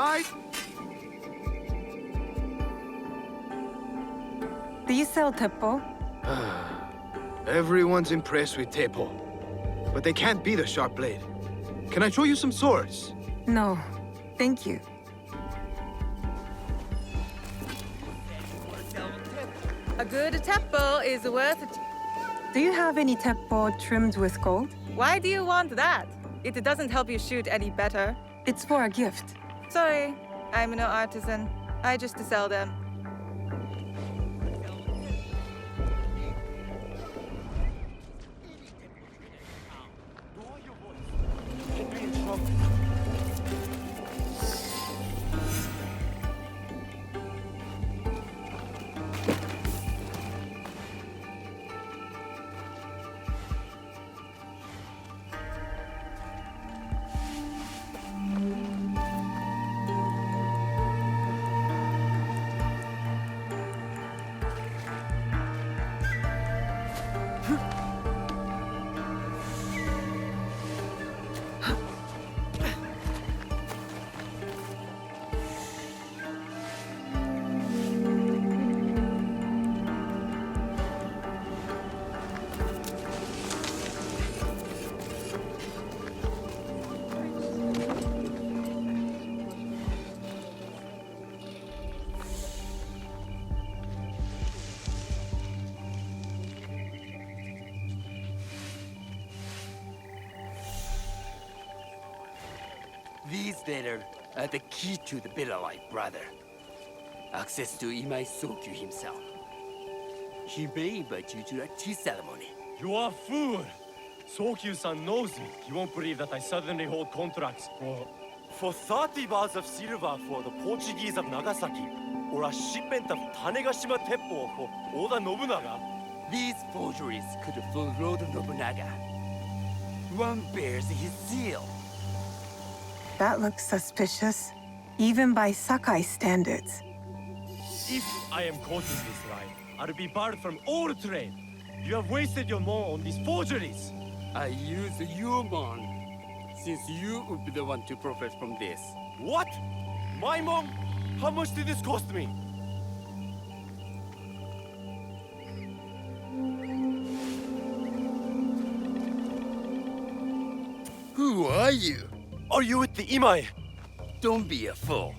right? Do you sell teppo? Everyone's impressed with teppo, but they can't beat a sharp blade. Can I show you some swords? No, thank you. A good teppo is worth it. Do you have any teppo trimmed with gold? Why do you want that? It doesn't help you shoot any better. It's for a gift. Sorry, I'm no artisan. I just sell them. These letters are the key to the better life, brother. Access to Imai Sokyu himself. He may invite you to a tea ceremony. You are a fool! Sokyu-san knows me. He won't believe that I suddenly hold contracts for 30 bars of silver for the Portuguese of Nagasaki, or a shipment of Tanegashima Teppo for Oda Nobunaga. These forgeries could fool Lord Nobunaga. One bears his seal. That looks suspicious, even by Sakai standards. If I am caught in this lie, I'll be barred from all trade. You have wasted your mon on these forgeries. I use your mon, since you would be the one to profit from this. What? My mon? How much did this cost me? Who are you? Are you with the Imai? Don't be a fool.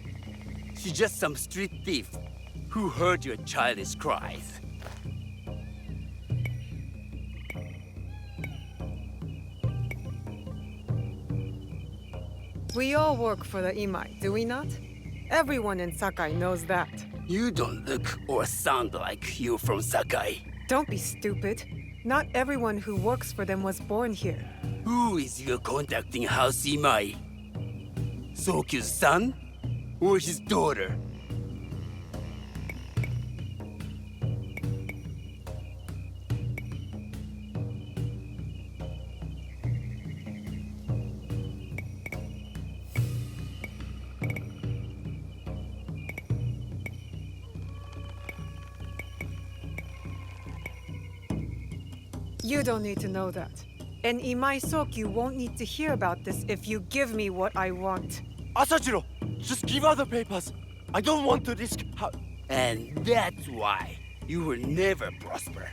She's just some street thief who heard your childish cries. We all work for the Imai, do we not? Everyone in Sakai knows that. You don't look or sound like you from Sakai. Don't be stupid. Not everyone who works for them was born here. Who is your contacting House Imai? Sokyu's son? Or his daughter? You don't need to know that. And Imai Sokyu won't need to hear about this if you give me what I want. Asajiro, just give out the papers. I don't want to risk And that's why you will never prosper.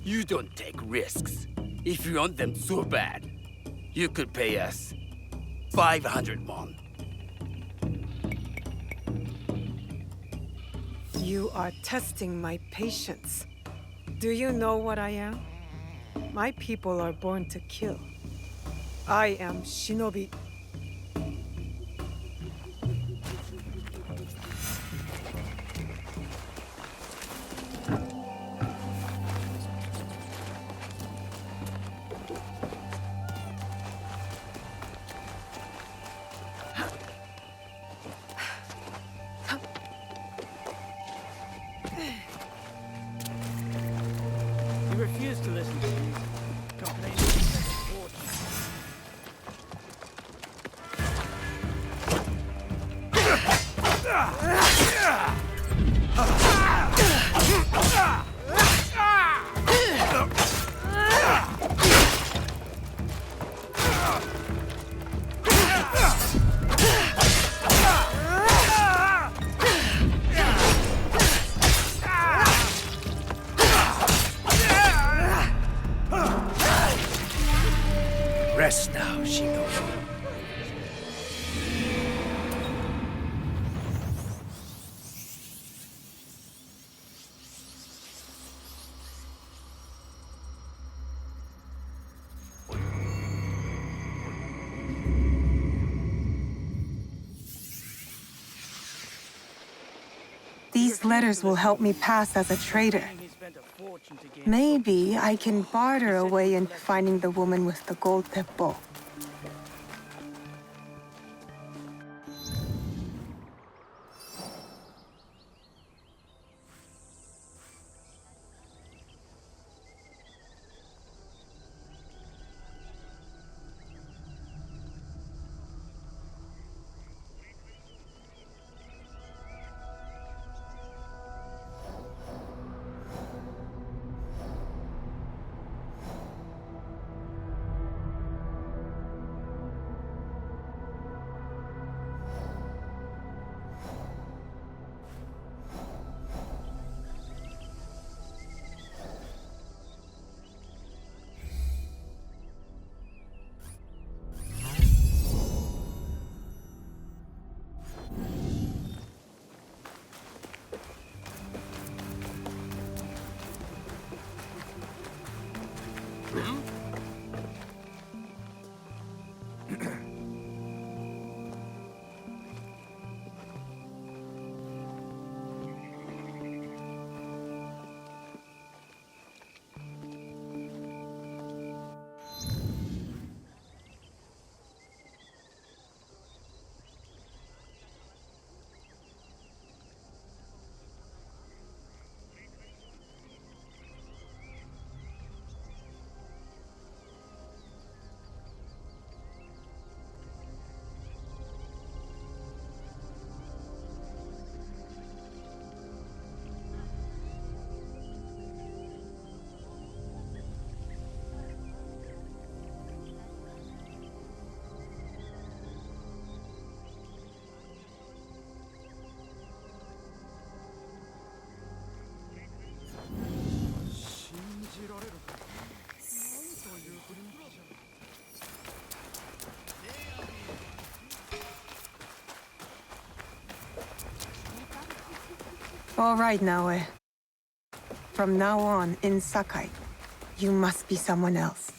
You don't take risks. If you want them so bad, you could pay us 500 won. You are testing my patience. Do you know what I am? My people are born to kill. I am shinobi. You refuse to listen to these complaints. These letters will help me pass as a traitor. He spent a fortune to gain Maybe I can barter a way into finding the woman with the gold teppo. All right, Naoe. From now on, in Sakai, you must be someone else.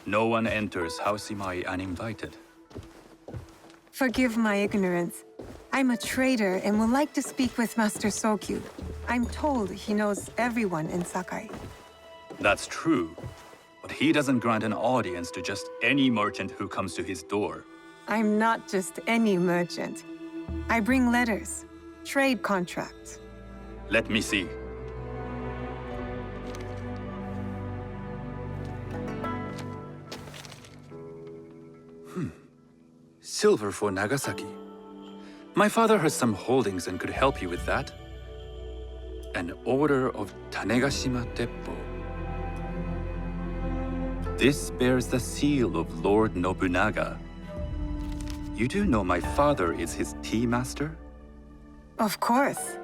No one enters House Imai uninvited. Forgive my ignorance. I'm a trader and would like to speak with Master Sokyu. I'm told he knows everyone in Sakai. That's true, but he doesn't grant an audience to just any merchant who comes to his door. I'm not just any merchant. I bring letters, trade contracts. Let me see. Silver for Nagasaki. My father has some holdings and could help you with that. An order of Tanegashima Teppo. This bears the seal of Lord Nobunaga. You do know my father is his tea master? Of course.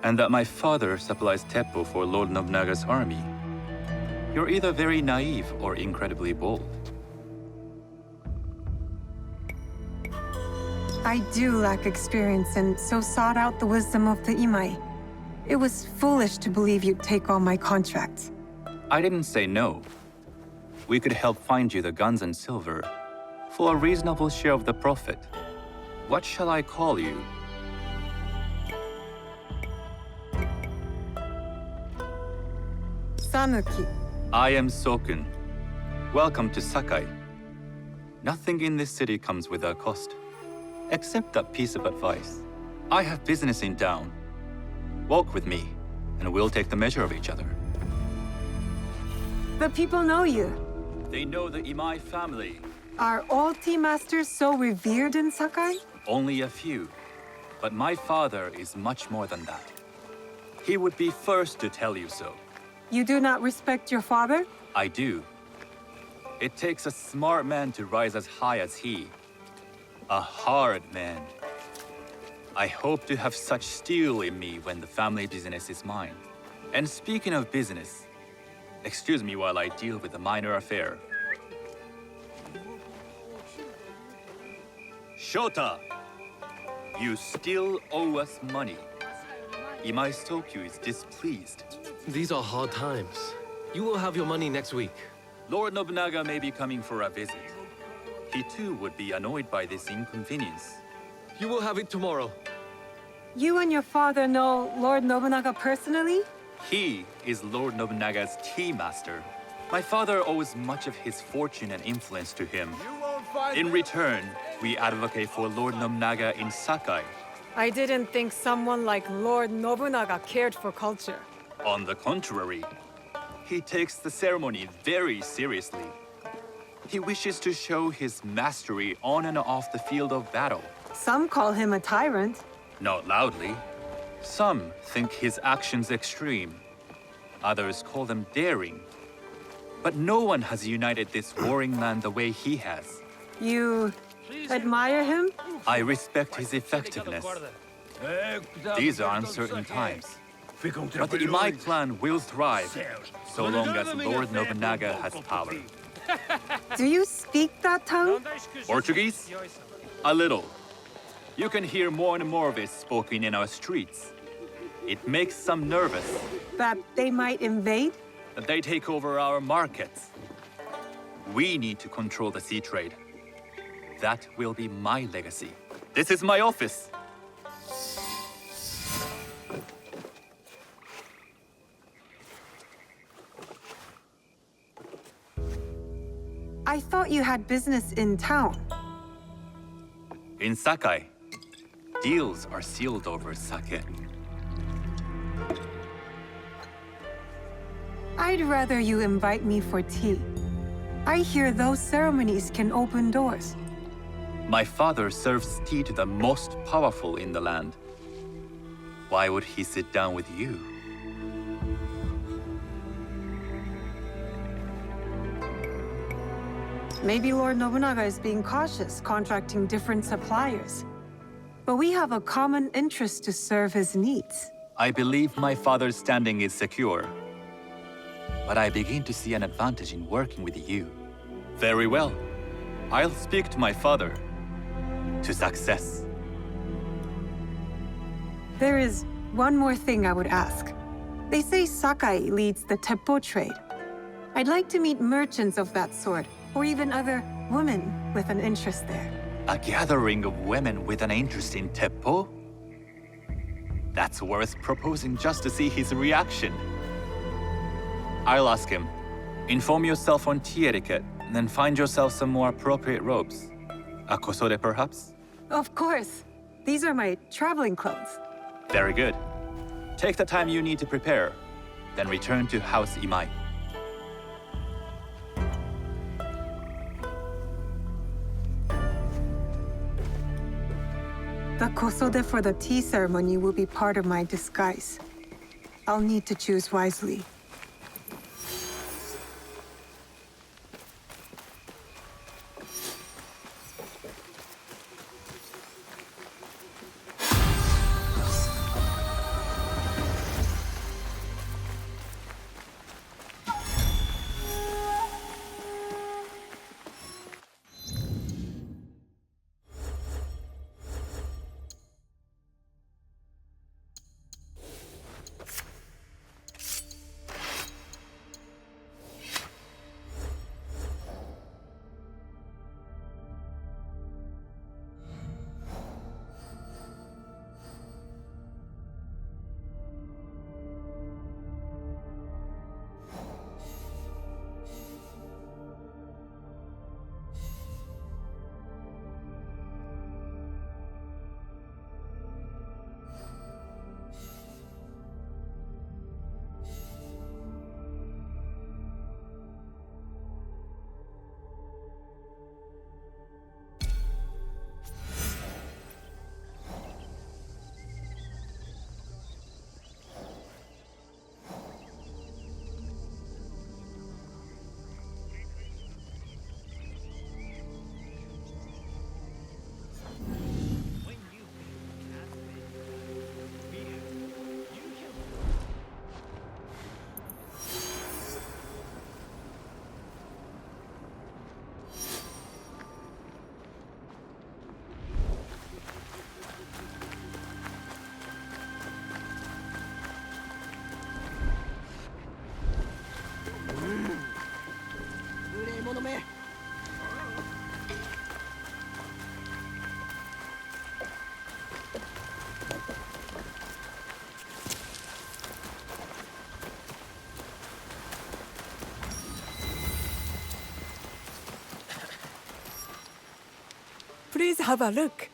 And that my father supplies Teppo for Lord Nobunaga's army. You're either very naive or incredibly bold. I do lack experience and so sought out the wisdom of the Imai. It was foolish to believe you'd take all my contracts. I didn't say no. We could help find you the guns and silver for a reasonable share of the profit. What shall I call you? Sanuki. I am Sokun. Welcome to Sakai. Nothing in this city comes without cost. Except that piece of advice. I have business in town. Walk with me, and we'll take the measure of each other. The people know you. They know the Imai family. Are all tea masters so revered in Sakai? Only a few. But my father is much more than that. He would be first to tell you so. You do not respect your father? I do. It takes a smart man to rise as high as he. A hard man. I hope to have such steel in me when the family business is mine. And speaking of business, excuse me while I deal with a minor affair. Shota! You still owe us money. Imai Sokyu is displeased. These are hard times. You will have your money next week. Lord Nobunaga may be coming for a visit. He too would be annoyed by this inconvenience. You will have it tomorrow. You and your father know Lord Nobunaga personally? He is Lord Nobunaga's tea master. My father owes much of his fortune and influence to him. In return, we advocate for Lord Nobunaga in Sakai. I didn't think someone like Lord Nobunaga cared for culture. On the contrary, he takes the ceremony very seriously. He wishes to show his mastery on and off the field of battle. Some call him a tyrant. Not loudly. Some think his actions extreme. Others call them daring. But no one has united this warring land the way he has. You admire him? I respect his effectiveness. These are uncertain times. But the Imai clan will thrive, so long as Lord Nobunaga has power. Do you speak that tongue? Portuguese? A little. You can hear more and more of it spoken in our streets. It makes some nervous. That they might invade? That they take over our markets. We need to control the sea trade. That will be my legacy. This is my office. I thought you had business in town. In Sakai, deals are sealed over sake. I'd rather you invite me for tea. I hear those ceremonies can open doors. My father serves tea to the most powerful in the land. Why would he sit down with you? Maybe Lord Nobunaga is being cautious, contracting different suppliers. But we have a common interest to serve his needs. I believe my father's standing is secure. But I begin to see an advantage in working with you. Very well. I'll speak to my father. To success. There is one more thing I would ask. They say Sakai leads the teppo trade. I'd like to meet merchants of that sort, or even other women with an interest there. A gathering of women with an interest in teppo? That's worth proposing just to see his reaction. I'll ask him. Inform yourself on tea etiquette, and then find yourself some more appropriate robes. A kosode, perhaps? Of course. These are my traveling clothes. Very good. Take the time you need to prepare, then return to House Imai. The kosode for the tea ceremony will be part of my disguise. I'll need to choose wisely. Please have a look.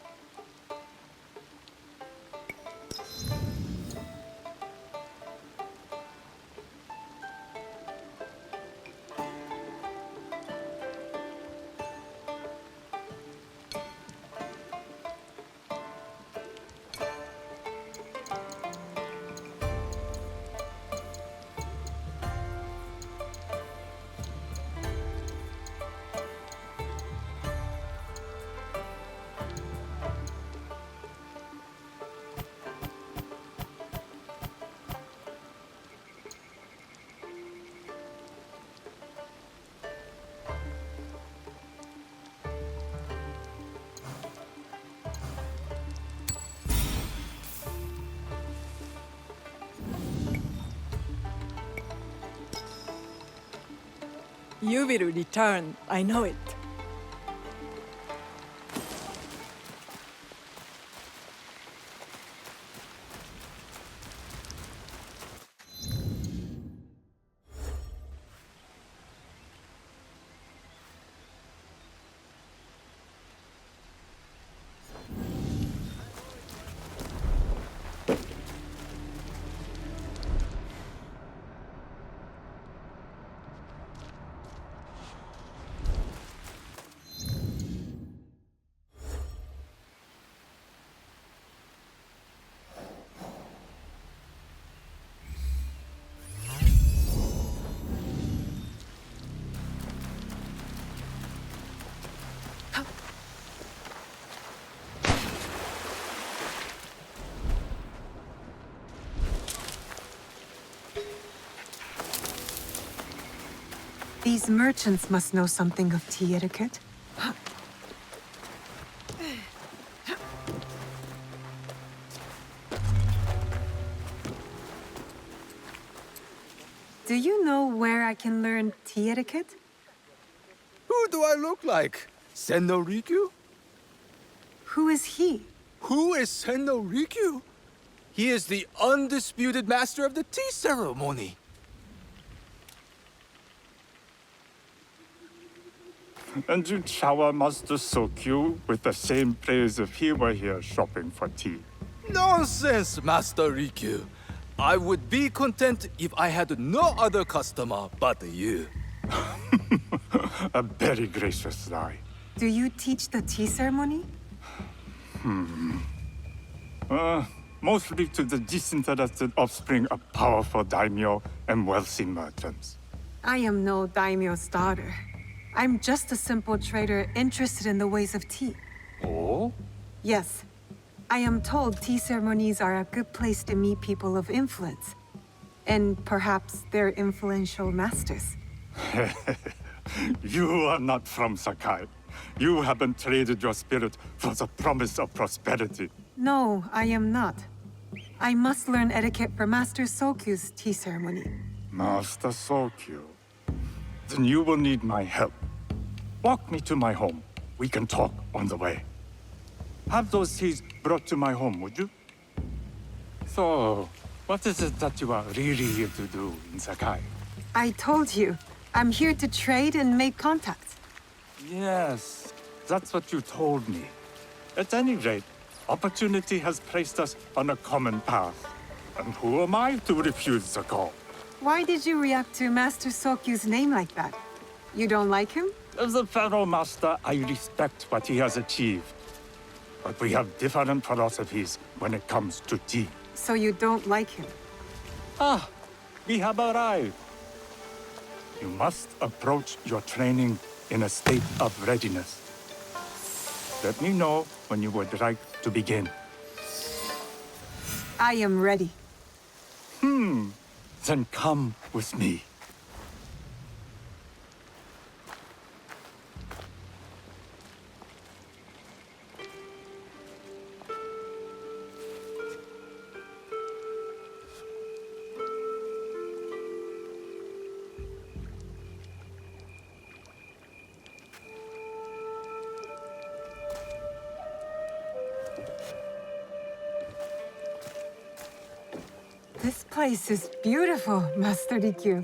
You will return, I know it. These merchants must know something of tea etiquette. Do you know where I can learn tea etiquette? Who do I look like? Sengoku? Who is he? Who is Sengoku? He is the undisputed master of the tea ceremony. And you shower Master Sokyu with the same praise if he were here shopping for tea. Nonsense, Master Rikyu. I would be content if I had no other customer but you. A very gracious lie. Do you teach the tea ceremony? Mostly to the disinterested offspring of powerful daimyo and wealthy merchants. I am no daimyo's daughter. I'm just a simple trader interested in the ways of tea. Oh? Yes. I am told tea ceremonies are a good place to meet people of influence. And perhaps their influential masters. You are not from Sakai. You haven't traded your spirit for the promise of prosperity. No, I am not. I must learn etiquette for Master Sokyu's tea ceremony. Master Sokyu. Then you will need my help. Walk me to my home. We can talk on the way. Have those teas brought to my home, would you? So, what is it that you are really here to do in Sakai? I told you, I'm here to trade and make contacts. Yes, that's what you told me. At any rate, opportunity has placed us on a common path. And who am I to refuse the call? Why did you react to Master Sokyu's name like that? You don't like him? As a Pharaoh Master, I respect what he has achieved. But we have different philosophies when it comes to tea. So you don't like him? Ah, we have arrived. You must approach your training in a state of readiness. Let me know when you would like to begin. I am ready. Then come with me. This place is beautiful, Master Rikyu.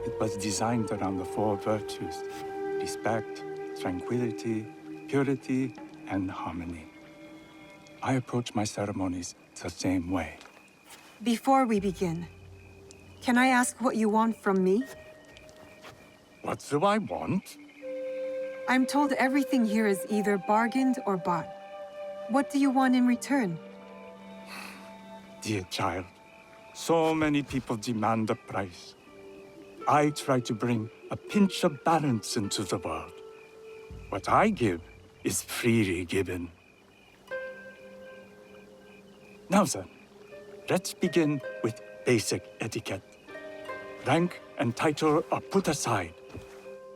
It was designed around the four virtues: respect, tranquility, purity and harmony. I approach my ceremonies the same way. Before we begin, can I ask what you want from me? What do I want? I'm told everything here is either bargained or bought. What do you want in return? Dear child, so many people demand a price. I try to bring a pinch of balance into the world. What I give is freely given. Now then, let's begin with basic etiquette. Rank and title are put aside.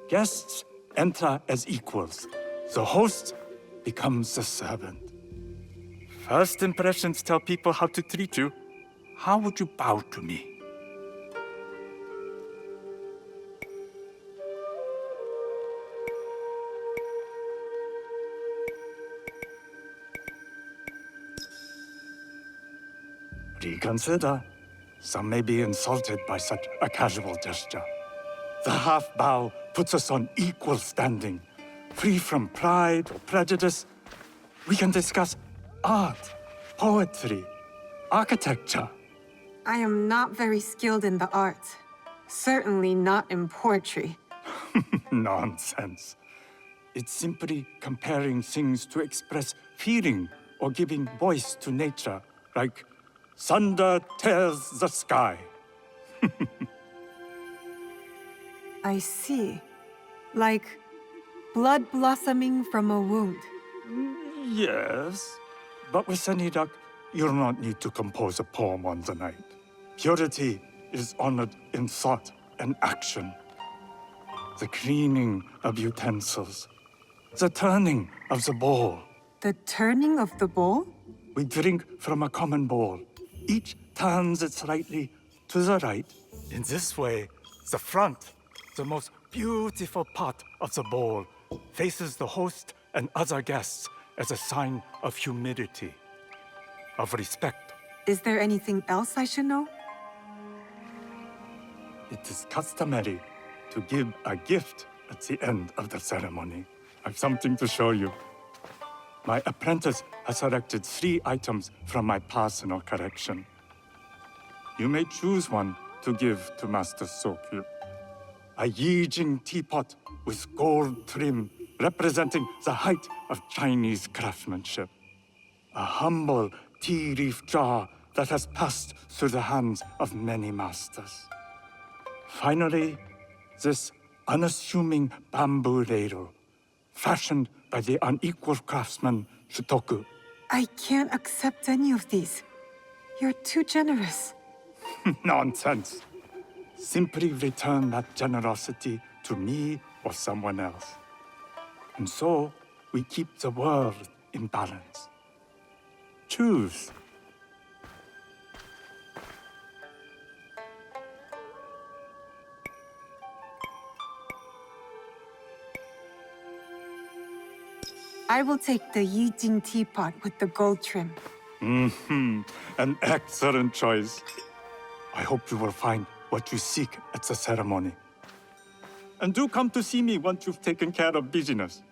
Guests enter as equals. The host becomes the servant. First impressions tell people how to treat you. How would you bow to me? Reconsider. Some may be insulted by such a casual gesture. The half bow puts us on equal standing, free from pride or prejudice. We can discuss art, poetry, architecture. I am not very skilled in the arts. Certainly not in poetry. Nonsense. It's simply comparing things to express feeling or giving voice to nature, like thunder tears the sky. I see. Like blood blossoming from a wound. Yes, but with any luck, you'll not need to compose a poem on the night. Purity is honored in thought and action. The cleaning of utensils, the turning of the bowl. The turning of the bowl? We drink from a common bowl. Each turns it slightly to the right. In this way, the front, the most beautiful part of the bowl, faces the host and other guests as a sign of humility, of respect. Is there anything else I should know? It is customary to give a gift at the end of the ceremony. I've something to show you. My apprentice has selected 3 items from my personal collection. You may choose one to give to Master Sokyu. A Yijing teapot with gold trim representing the height of Chinese craftsmanship. A humble tea leaf jar that has passed through the hands of many masters. Finally, this unassuming bamboo ladle, fashioned by the unequal craftsman Shutoku. I can't accept any of these. You're too generous. Nonsense. Simply return that generosity to me or someone else. And so, we keep the world in balance. Choose. I will take the Yijing teapot with the gold trim. An excellent choice. I hope you will find what you seek at the ceremony. And do come to see me once you've taken care of business.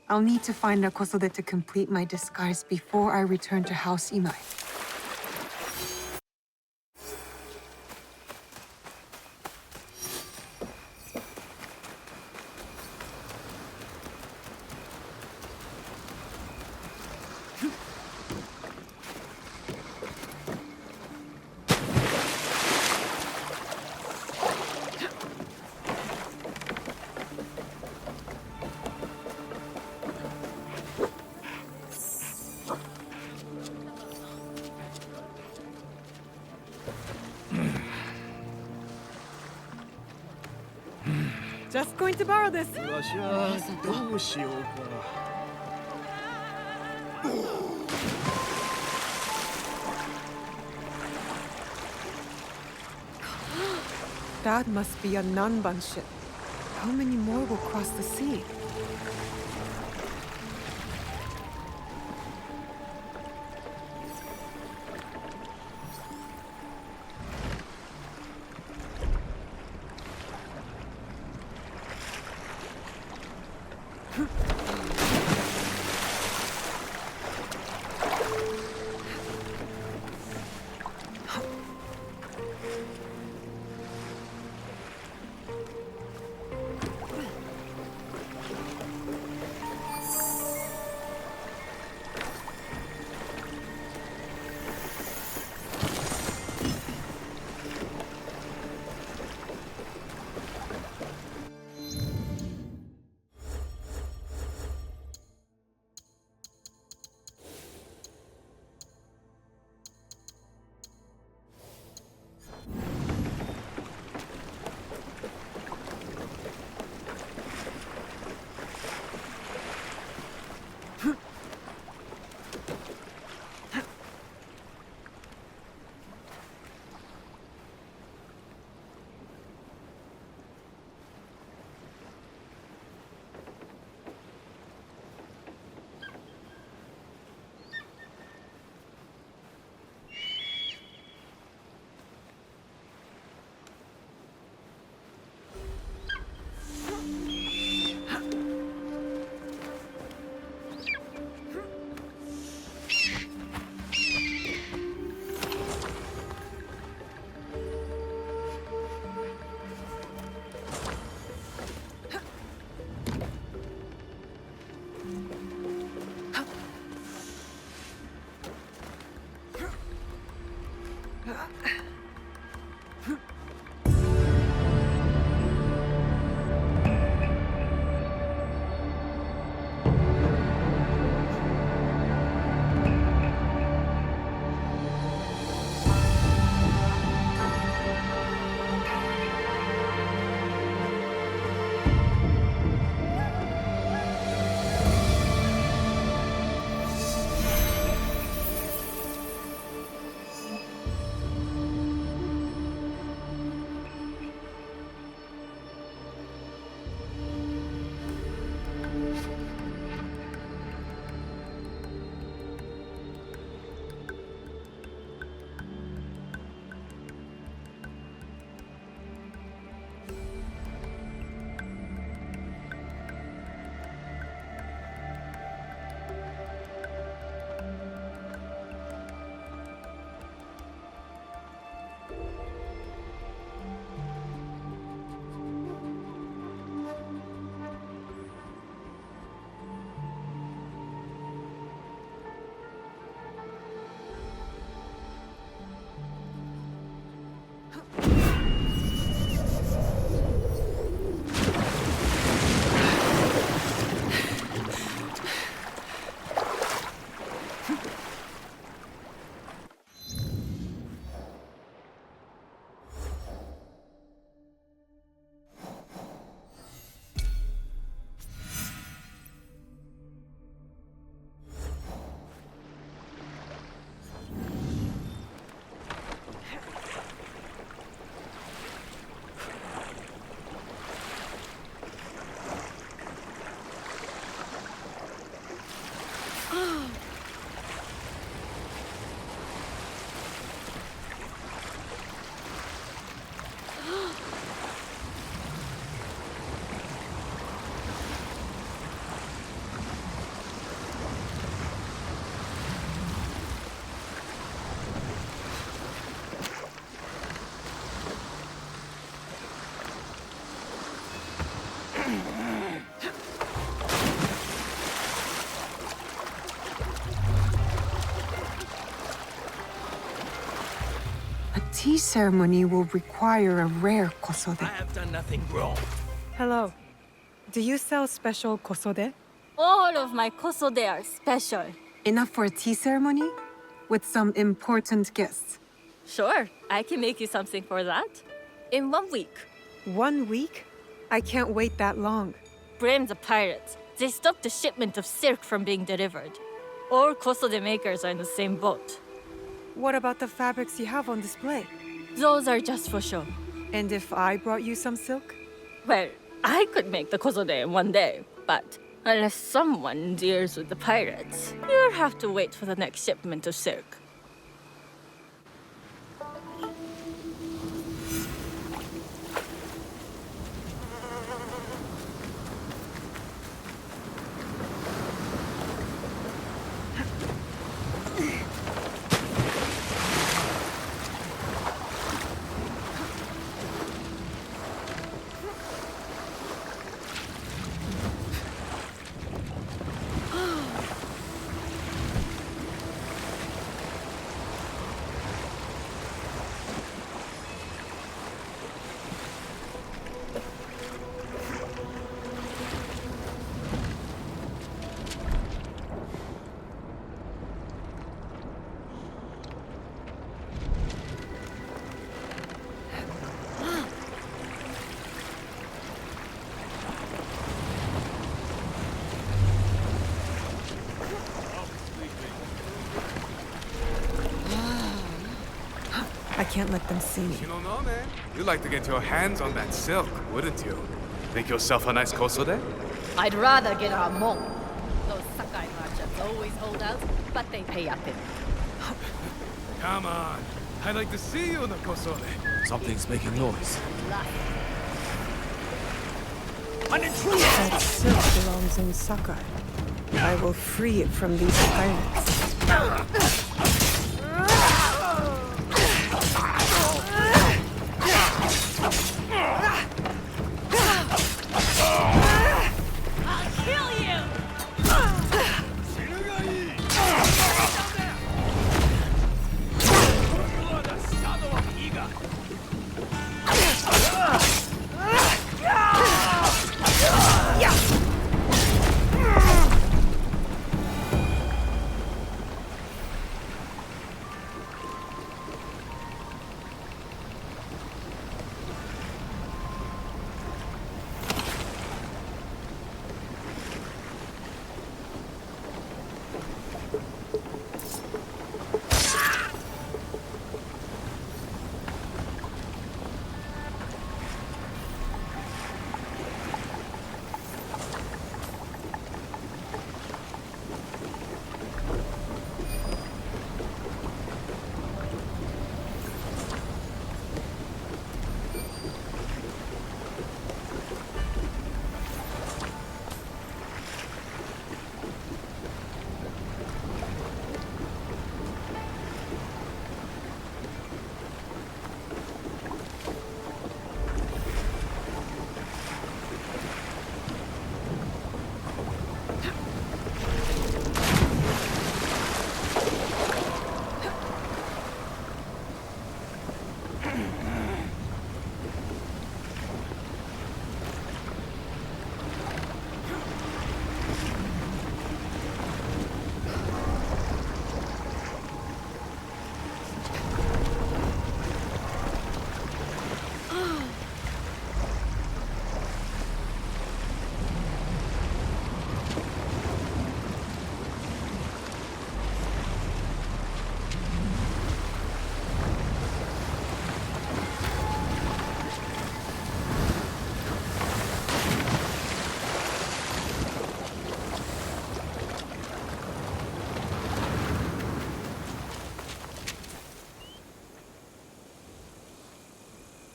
I'll need to find Nakosode to complete my disguise before I return to House Imai. Just going to borrow this. わしはどうしようか。That must be a Nanban ship. How many more will cross the sea? tea ceremony will require a rare kosode. I have done nothing wrong. Hello. Do you sell special kosode? All of my kosode are special. Enough for a tea ceremony? With some important guests. Sure, I can make you something for that. In 1 week. 1 week? I can't wait that long. Blame the pirates. They stopped the shipment of silk from being delivered. All kosode makers are in the same boat. What about the fabrics you have on display? Those are just for show. And if I brought you some silk? Well, I could make the kosode in 1 day, but unless someone deals with the pirates, you'll have to wait for the next shipment of silk. can't let them see me. You don't know, man. You'd like to get your hands on that silk, wouldn't you? Make yourself a nice kosode? I'd rather get our mom. Those Sakai merchants always hold out, but they pay up in. Come on. I'd like to see you in the kosode. Something's making noise. That silk belongs in Sakai. I will free it from these pirates.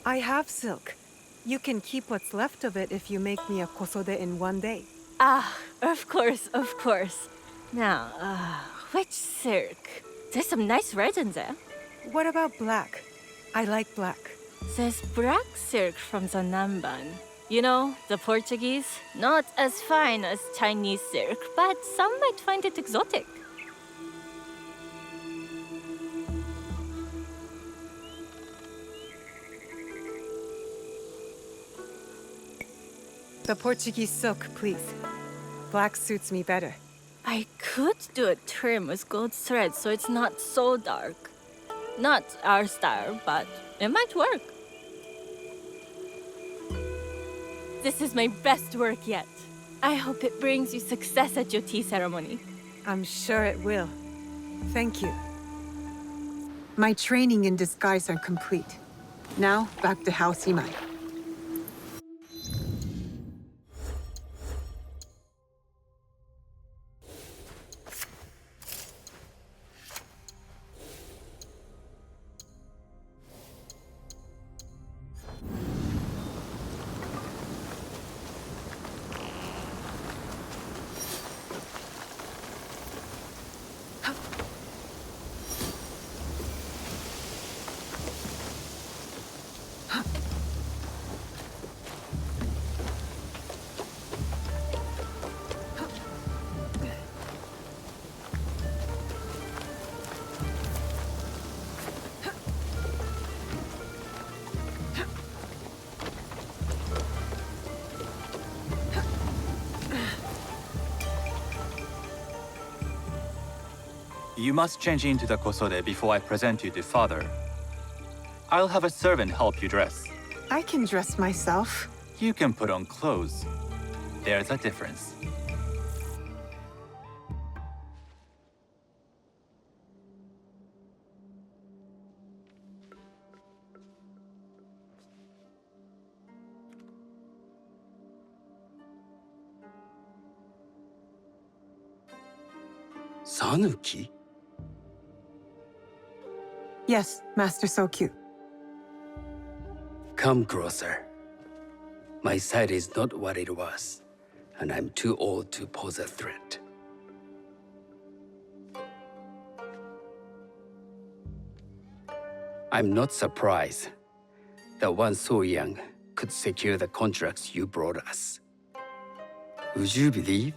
I have silk. You can keep what's left of it if you make me a kosode in one day. Ah, of course, of course. Now, which silk? There's some nice reds in there. What about black? I like black. There's black silk from the Namban. You know, the Portuguese. Not as fine as Chinese silk, but some might find it exotic. The Portuguese silk, please. Black suits me better. I could do a trim with gold thread so it's not so dark. Not our style, but it might work. This is my best work yet. I hope it brings you success at your tea ceremony. I'm sure it will. Thank you. My training in disguise are complete. Now, back to House Imai. You must change into the kosode before I present you to father. I'll have a servant help you dress. I can dress myself. You can put on clothes. There's a difference. Sanuki? Yes, Master Sokyu. Come closer. My sight is not what it was, and I'm too old to pose a threat. I'm not surprised that one so young could secure the contracts you brought us. Would you believe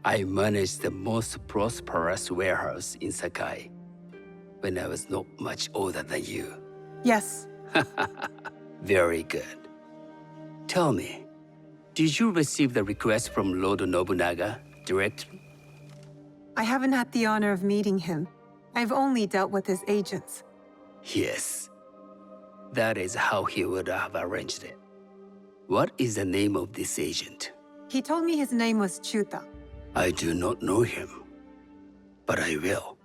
I managed the most prosperous warehouse in Sakai when I was not much older than you? Yes. Very good. Tell me, did you receive the request from Lord Nobunaga directly? I haven't had the honor of meeting him. I've only dealt with his agents. Yes. That is how he would have arranged it. What is the name of this agent? He told me his name was Chuta. I do not know him, but I will.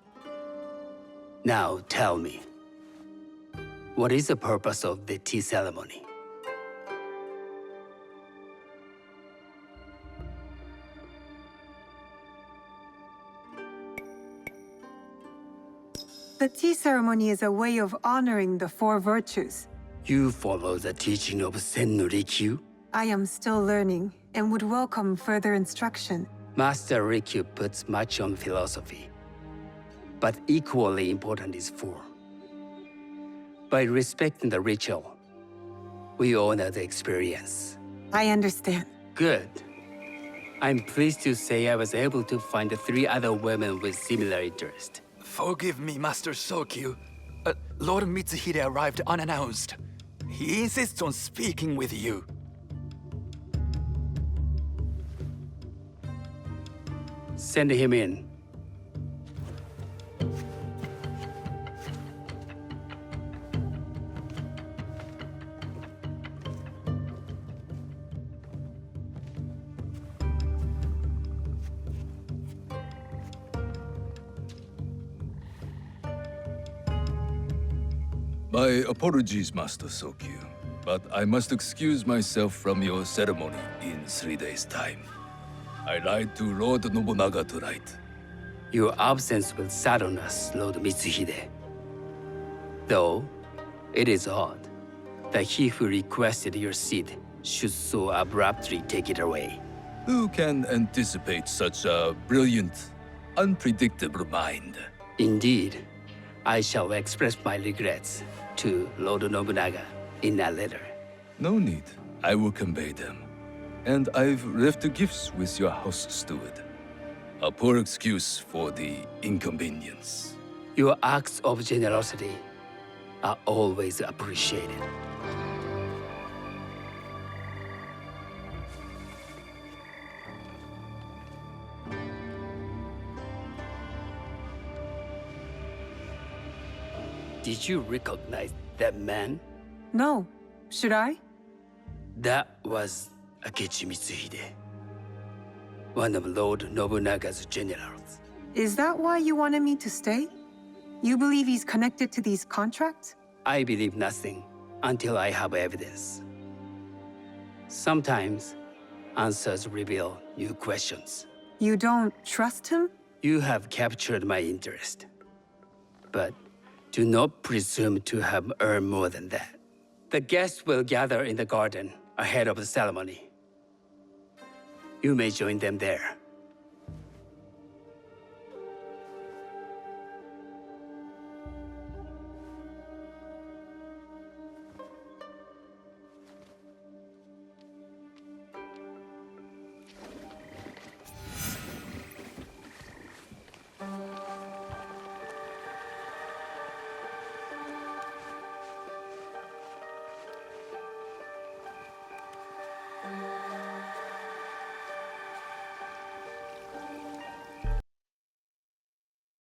Now tell me, what is the purpose of the tea ceremony? The tea ceremony is a way of honoring the four virtues. You follow the teaching of Sennu Rikyu? I am still learning and would welcome further instruction. Master Rikyu puts much on philosophy, but equally important is form. By respecting the ritual, we honor the experience. I understand. Good. I'm pleased to say I was able to find 3 other women with similar interest. Forgive me, Master Sokyu. Lord Mitsuhide arrived unannounced. He insists on speaking with you. Send him in. My apologies, Master Sokyu, but I must excuse myself from your ceremony in 3 days' time. I lied to Lord Nobunaga tonight. Your absence will sadden us, Lord Mitsuhide. Though, it is odd that he who requested your seat should so abruptly take it away. Who can anticipate such a brilliant, unpredictable mind? Indeed, I shall express my regrets to Lord Nobunaga in a letter. No need. I will convey them. And I've left the gifts with your house steward. A poor excuse for the inconvenience. Your acts of generosity are always appreciated. Did you recognize that man? No. Should I? That was Akechi Mitsuhide, one of Lord Nobunaga's generals. Is that why you wanted me to stay? You believe he's connected to these contracts? I believe nothing until I have evidence. Sometimes, answers reveal new questions. You don't trust him? You have captured my interest. But do not presume to have earned more than that. The guests will gather in the garden ahead of the ceremony. You may join them there.